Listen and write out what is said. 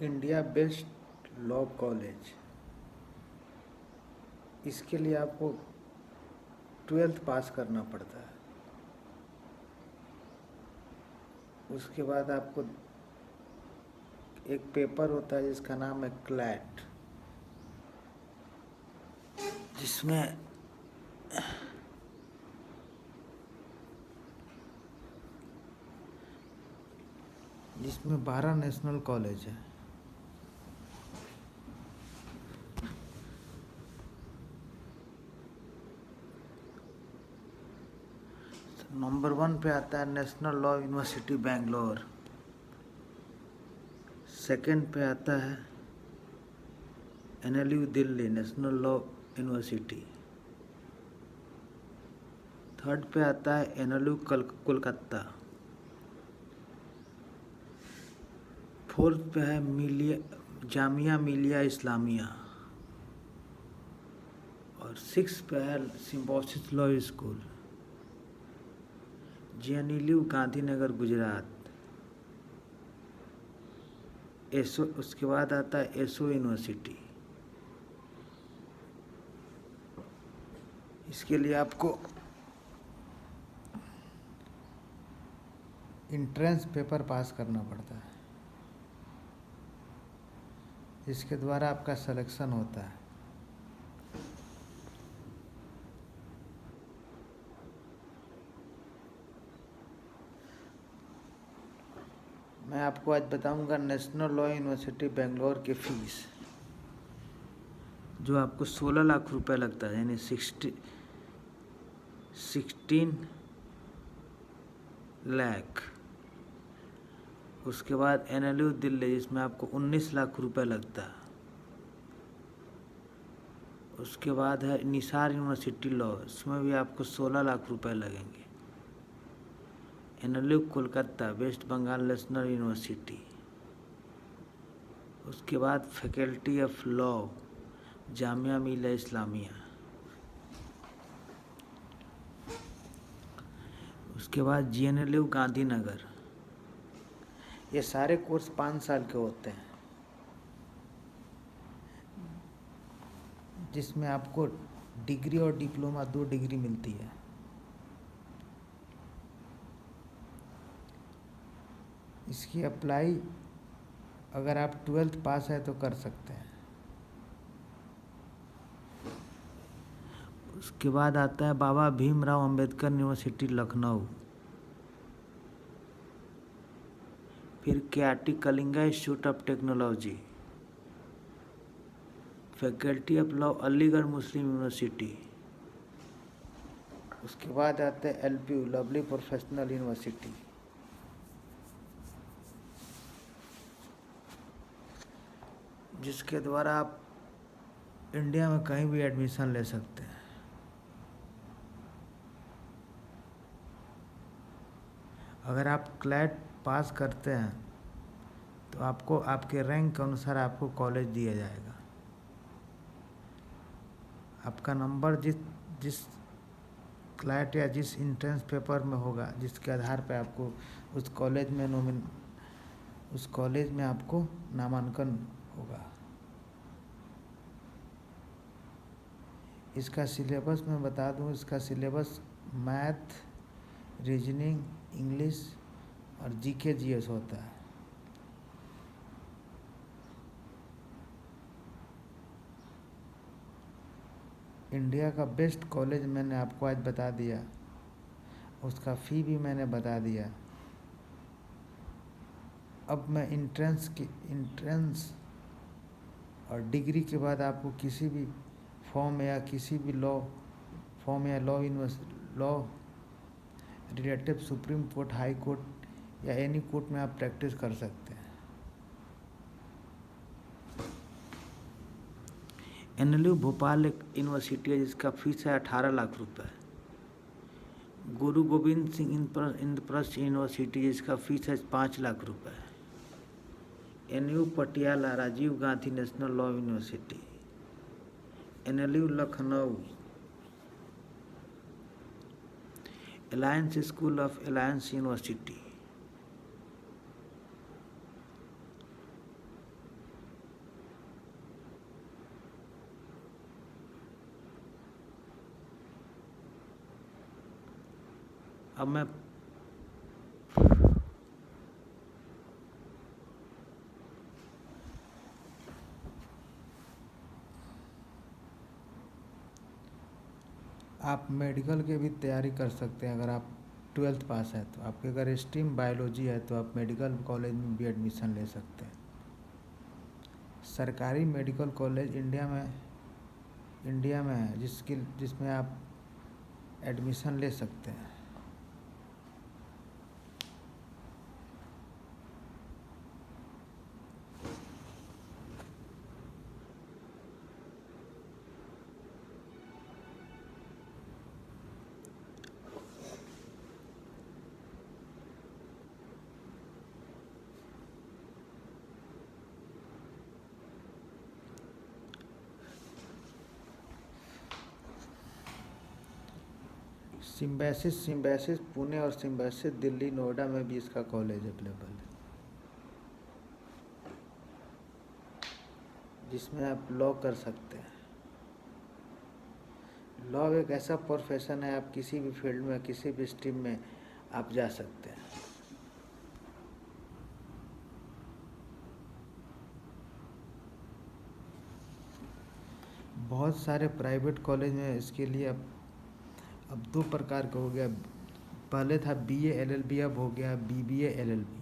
India best law college. इसके लिए आपको 12th पास करना पड़ता है। उसके बाद आपको एक पेपर होता है जिसका नाम है क्लैट, जिसमें जिसमें 12 नेशनल कॉलेज है। नंबर 1 पे आता है national law university Bangalore. Second पे आता है NLU Delhi national law university. Third पे आता है NLU कोलकाता। फोर्थ पे है जामिया मिलिया इस्लामिया। और 6 पे है Symbiosis law school, JNLU Gandhinagar Gujarat. उसके बाद आता है एसओ यूनिवर्सिटी। इसके लिए आपको इंट्रेंस पेपर पास करना पड़ता है, जिसके द्वारा आपका सिलेक्शन होता है। मैं आपको आज बताऊंगा नेशनल लॉ यूनिवर्सिटी बेंगलोर की फीस, जो आपको 16 लाख रुपए लगता है, यानी 16 लाख। उसके बाद NLU दिल्ली, जिसमें आपको 19 लाख रुपए लगता है। उसके बाद है निसार यूनिवर्सिटी लॉ, इसमें भी आपको 16 लाख रुपए लगेंगे। NLU Kolkata west Bengal national university. उसके बाद faculty of law Jamia Millia Islamia. उसके बाद JNLU गांधीनगर। ये सारे कोर्स 5 साल के होते हैं, जिसमें आपको डिग्री और डिप्लोमा 2 डिग्री मिलती है। इसकी अप्लाई अगर आप 12th पास है तो कर सकते हैं। उसके बाद आता है बाबा भीमराव अंबेडकर यूनिवर्सिटी लखनऊ। फिर KIT Kalinga institute of technology. Faculty of law Aligarh Muslim university. उसके बाद आते हैं LPU लवली प्रोफेशनल यूनिवर्सिटी, जिसके द्वारा आप इंडिया में कहीं भी एडमिशन ले सकते हैं। अगर आप क्लैट पास करते हैं तो आपको आपके रैंक के अनुसार आपको कॉलेज दिया जाएगा। आपका नंबर जिस क्लैट या जिस इंट्रेंस पेपर में होगा, जिसके आधार पर आपको उस कॉलेज में आपको नामांकन होगा। इसका सिलेबस मैं बता दूं, इसका सिलेबस मैथ, रीजनिंग, इंग्लिश और GK GS होता है। इंडिया का बेस्ट कॉलेज मैंने आपको आज बता दिया, उसका फ़ी भी मैंने बता दिया। अब मैं इंट्रेंस और डिग्री के बाद आपको किसी भी फॉर्म या किसी भी law relative supreme court, high court या एनी कोर्ट में आप प्रैक्टिस कर सकते हैं। NLU भोपाल एक यूनिवर्सिटी है जिसका फीस है 18 लाख रुपए। गुरु गोविंद सिंह इंद्रप्रस्थ यूनिवर्सिटी, जिसका फीस है 5 लाख रुपए। NU Patiala Rajiv Gandhi national law university. NLU Lucknow, alliance school of alliance university. अब मैं आप मेडिकल की भी तैयारी कर सकते हैं। अगर आप 12th पास है तो आपके अगर स्ट्रीम बायोलॉजी है तो आप मेडिकल कॉलेज में भी एडमिशन ले सकते हैं। सरकारी मेडिकल कॉलेज इंडिया में है जिसमें आप एडमिशन ले सकते हैं। सिम्बायसिस पुणे और सिम्बायसिस दिल्ली नोएडा में भी इसका कॉलेज अवेलेबल है, जिसमें आप लॉ कर सकते हैं। लॉ एक ऐसा प्रोफेशन है, आप किसी भी फील्ड में किसी भी स्ट्रीम में आप जा सकते हैं। बहुत सारे प्राइवेट कॉलेज में इसके लिए अब 2 प्रकार का हो गया। पहले था BA LLB, अब हो गया BBA LLB।